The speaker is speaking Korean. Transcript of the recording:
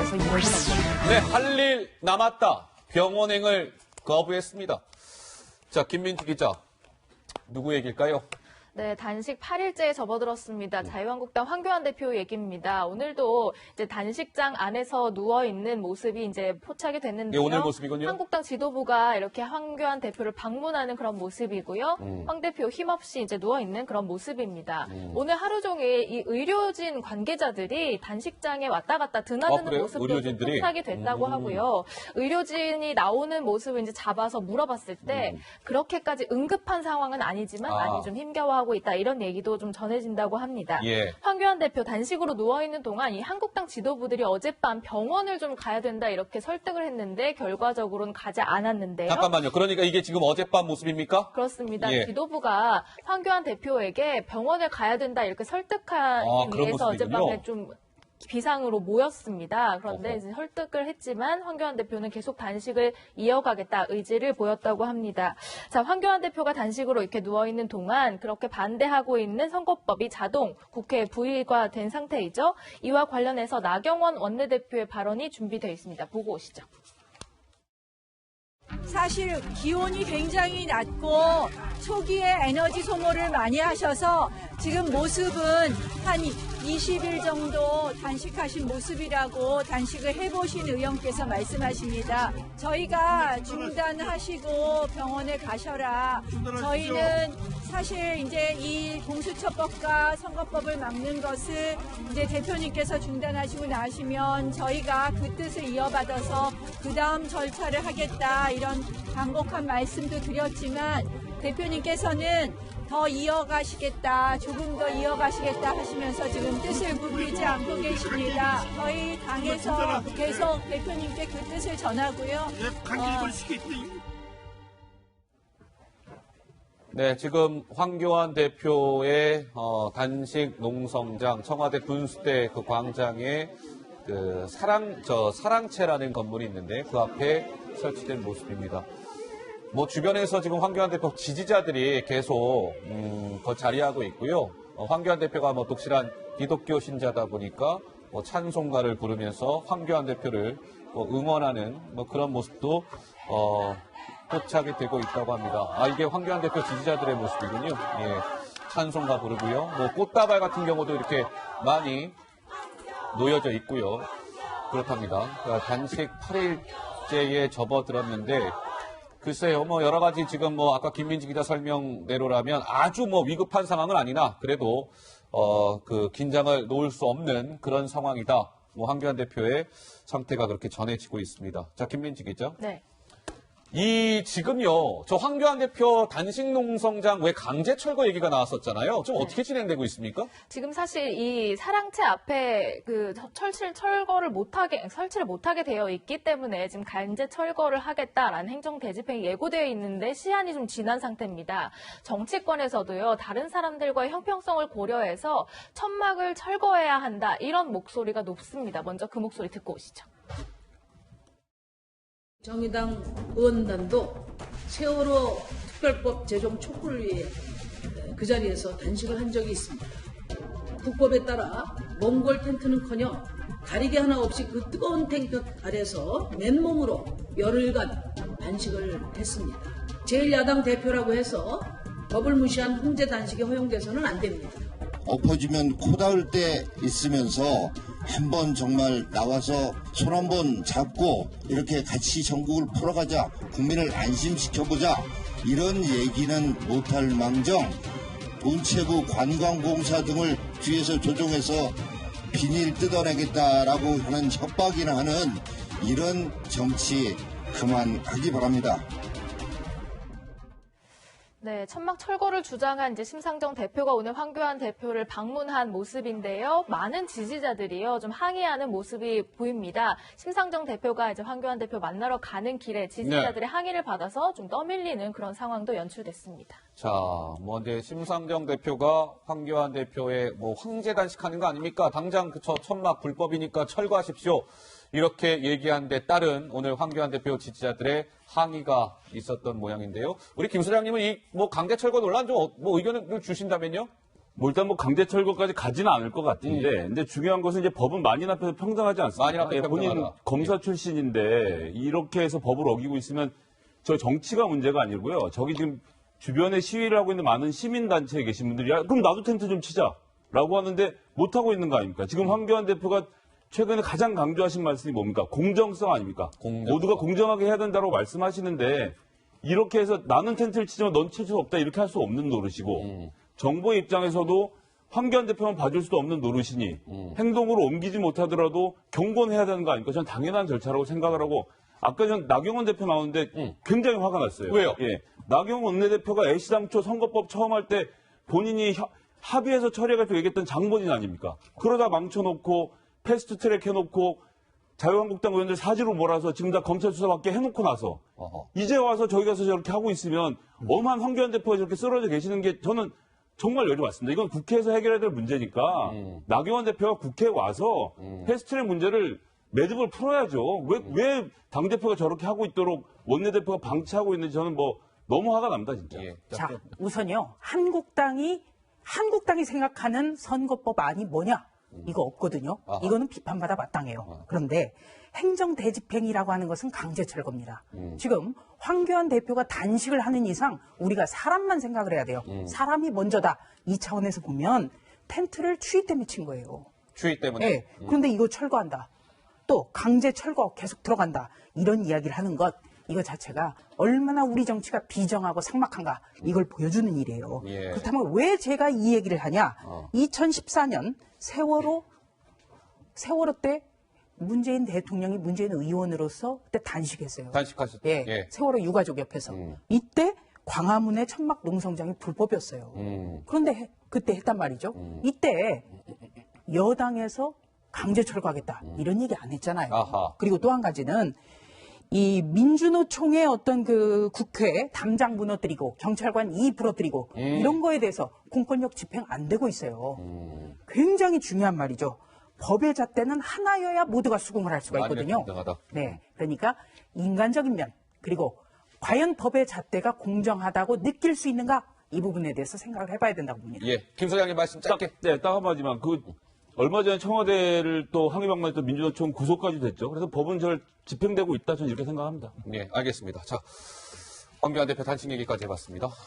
계속해서 이어지고 있습니다. 네, 할 일 남았다. 병원행을 거부했습니다. 자, 김민지 기자. 누구 얘기일까요? 네, 단식 8일째에 접어들었습니다. 자유한국당 황교안 대표 얘기입니다. 오늘도 이제 단식장 안에서 누워있는 모습이 이제 포착이 됐는데요. 네, 오늘 모습이군요. 한국당 지도부가 이렇게 황교안 대표를 방문하는 그런 모습이고요. 황 대표 힘없이 이제 누워있는 그런 모습입니다. 오늘 하루 종일 이 의료진 관계자들이 단식장에 왔다 갔다 드나드는 그래요? 모습도 의료진들이? 포착이 됐다고 하고요. 의료진이 나오는 모습을 이제 잡아서 물어봤을 때 그렇게까지 응급한 상황은 아니지만 많이 좀 힘겨워하고 있다 이런 얘기도 좀 전해진다고 합니다. 예. 황교안 대표 단식으로 누워있는 동안 이 한국당 지도부들이 어젯밤 병원을 좀 가야 된다 이렇게 설득을 했는데 결과적으로는 가지 않았는데요. 잠깐만요. 그러니까 이게 지금 어젯밤 모습입니까? 그렇습니다. 예. 지도부가 황교안 대표에게 병원을 가야 된다 이렇게 설득하기 그런 위해서 모습이군요. 어젯밤에 좀 비상으로 모였습니다. 그런데 어허. 이제 설득을 했지만 황교안 대표는 계속 단식을 이어가겠다 의지를 보였다고 합니다. 자, 황교안 대표가 단식으로 이렇게 누워있는 동안 그렇게 반대하고 있는 선거법이 자동 국회에 부의가 된 상태이죠. 이와 관련해서 나경원 원내대표의 발언이 준비되어 있습니다. 보고 오시죠. 사실 기온이 굉장히 낮고 초기에 에너지 소모를 많이 하셔서 지금 모습은 한 20일 정도 단식하신 모습이라고 단식을 해보신 의원께서 말씀하십니다. 저희가 중단하시고 병원에 가셔라. 저희는 사실 이제 이 공수처법과 선거법을 막는 것을 이제 대표님께서 중단하시고 나시면 저희가 그 뜻을 이어받아서 그 다음 절차를 하겠다 이런 간곡한 말씀도 드렸지만 대표님께서는 더 이어가시겠다, 조금 더 이어가시겠다 하시면서 지금 뜻을 굽히지 않고 계십니다. 저희 당에서 계속 대표님께 그 뜻을 전하고요. 네, 지금 황교안 대표의 단식 농성장 청와대 분수대 그 광장에 그 사랑채라는 건물이 있는데 그 앞에 설치된 모습입니다. 뭐 주변에서 지금 황교안 대표 지지자들이 계속 자리하고 있고요. 황교안 대표가 뭐 독실한 기독교 신자다 보니까 뭐 찬송가를 부르면서 황교안 대표를 응원하는 뭐 그런 모습도 포착이 되고 있다고 합니다. 이게 황교안 대표 지지자들의 모습이군요. 예, 찬송가 부르고요. 뭐 꽃다발 같은 경우도 이렇게 많이 놓여져 있고요. 그렇답니다. 그러니까 단식 8일째에 접어들었는데 글쎄요, 뭐 여러 가지 지금 뭐 아까 김민지 기자 설명대로라면 아주 뭐 위급한 상황은 아니나 그래도 그 긴장을 놓을 수 없는 그런 상황이다. 뭐 황교안 대표의 상태가 그렇게 전해지고 있습니다. 자, 김민지 기자. 네. 지금요, 저 황교안 대표 단식 농성장 왜 강제 철거 얘기가 나왔었잖아요. 좀 어떻게 진행되고 있습니까? 지금 사실 이 사랑채 앞에 그 설치를 못하게 되어 있기 때문에 지금 강제 철거를 하겠다라는 행정 대집행이 예고되어 있는데 시한이 좀 지난 상태입니다. 정치권에서도요, 다른 사람들과의 형평성을 고려해서 천막을 철거해야 한다 이런 목소리가 높습니다. 먼저 그 목소리 듣고 오시죠. 정의당 의원단도 세월호 특별법 제정 촉구를 위해 그 자리에서 단식을 한 적이 있습니다. 국법에 따라 몽골 텐트는커녕 가리개 하나 없이 그 뜨거운 텐트 아래서 맨몸으로 열흘간 단식을 했습니다. 제1야당 대표라고 해서 법을 무시한 훈제 단식이 허용돼서는 안 됩니다. 엎어지면 코 닿을 때 있으면서 한번 정말 나와서 손 한번 잡고 이렇게 같이 전국을 풀어가자, 국민을 안심시켜보자 이런 얘기는 못할 망정 문체부 관광공사 등을 뒤에서 조종해서 비닐 뜯어내겠다라고 하는 협박이나 하는 이런 정치 그만하기 바랍니다. 네, 천막 철거를 주장한 이제 심상정 대표가 오늘 황교안 대표를 방문한 모습인데요. 많은 지지자들이요, 좀 항의하는 모습이 보입니다. 심상정 대표가 이제 황교안 대표 만나러 가는 길에 지지자들의 항의를 받아서 좀 떠밀리는 그런 상황도 연출됐습니다. 자, 뭐 이제 심상정 대표가 황교안 대표의 뭐 황제 단식하는 거 아닙니까? 당장 저 천막 불법이니까 철거하십시오. 이렇게 얘기한 데 따른 오늘 황교안 대표 지지자들의 항의가 있었던 모양인데요. 우리 김 소장님은 이 뭐 강제 철거 논란 좀 뭐 의견을 주신다면요? 일단 강제 철거까지 가지는 않을 것 같은데, 근데 중요한 것은 이제 법은 만인 앞에서 평등하지 않습니까? 만인 앞에서 본인 평등하다. 검사 출신인데 이렇게 해서 법을 어기고 있으면 저 정치가 문제가 아니고요. 저기 지금 주변에 시위를 하고 있는 많은 시민단체에 계신 분들이 그럼 나도 텐트 좀 치자라고 하는데 못하고 있는 거 아닙니까? 지금 황교안 대표가 최근에 가장 강조하신 말씀이 뭡니까? 공정성 아닙니까? 공정성. 모두가 공정하게 해야 된다고 말씀하시는데 이렇게 해서 나는 텐트를 치지만 넌 칠 수 없다 이렇게 할 수 없는 노릇이고 정부의 입장에서도 황교안 대표만 봐줄 수도 없는 노릇이니 행동으로 옮기지 못하더라도 경고는 해야 되는 거 아닙니까? 저는 당연한 절차라고 생각을 하고 아까 전 나경원 대표 나오는데 굉장히 화가 났어요. 왜요? 예, 나경원 원내대표가 애시당초 선거법 처음 할 때 본인이 합의해서 처리해가지고 얘기했던 장본인 아닙니까? 그러다 망쳐놓고 패스트트랙 해놓고 자유한국당 의원들 사지로 몰아서 지금 다 검찰 수사받게 해놓고 나서 어허. 이제 와서 저기 가서 저렇게 하고 있으면 엄한 황교안 대표가 저렇게 쓰러져 계시는 게 저는 정말 열이 왔습니다. 이건 국회에서 해결해야 될 문제니까 나경원 대표가 국회에 와서 패스트트랙 문제를 매듭을 풀어야죠. 왜 당대표가 저렇게 하고 있도록 원내대표가 방치하고 있는지 저는 너무 화가 납니다, 진짜. 예. 자, 우선요. 한국당이 생각하는 선거법안이 뭐냐? 이거 없거든요. 아하. 이거는 비판받아 마땅해요. 그런데 행정대집행이라고 하는 것은 강제철거입니다. 지금 황교안 대표가 단식을 하는 이상 우리가 사람만 생각을 해야 돼요. 사람이 먼저다. 이 차원에서 보면 텐트를 추위 때문에 친 거예요. 추위 때문에. 네. 그런데 이거 철거한다. 또 강제 철거 계속 들어간다. 이런 이야기를 하는 것. 이거 자체가 얼마나 우리 정치가 비정하고 삭막한가 이걸 보여주는 일이에요. 예. 그렇다면 왜 제가 이 얘기를 하냐? 2014년 세월호 때 문재인 대통령이 문재인 의원으로서 그때 단식했어요. 단식하셨. 예, 예. 세월호 유가족 옆에서. 이때 광화문의 천막 농성장이 불법이었어요. 그런데 그때 했단 말이죠. 이때 여당에서 강제 철거하겠다 이런 얘기 안 했잖아요. 아하. 그리고 또 한 가지는 이 민주노총의 어떤 그 국회 담장 무너뜨리고 경찰관 이 부러뜨리고 이런 거에 대해서 공권력 집행 안 되고 있어요. 굉장히 중요한 말이죠. 법의 잣대는 하나여야 모두가 수긍을 할 수가 있거든요.平等하다. 네, 그러니까 인간적인 면 그리고 과연 법의 잣대가 공정하다고 느낄 수 있는가 이 부분에 대해서 생각을 해봐야 된다고 봅니다. 예. 김 소장님 말씀 짧게. 딱 한마디만 얼마 전에 청와대를 또 항의방만 했던 민주노총 구속까지 됐죠. 그래서 법은 잘 집행되고 있다 저는 이렇게 생각합니다. 예, 알겠습니다. 자, 황교안 대표 단식 얘기까지 해봤습니다.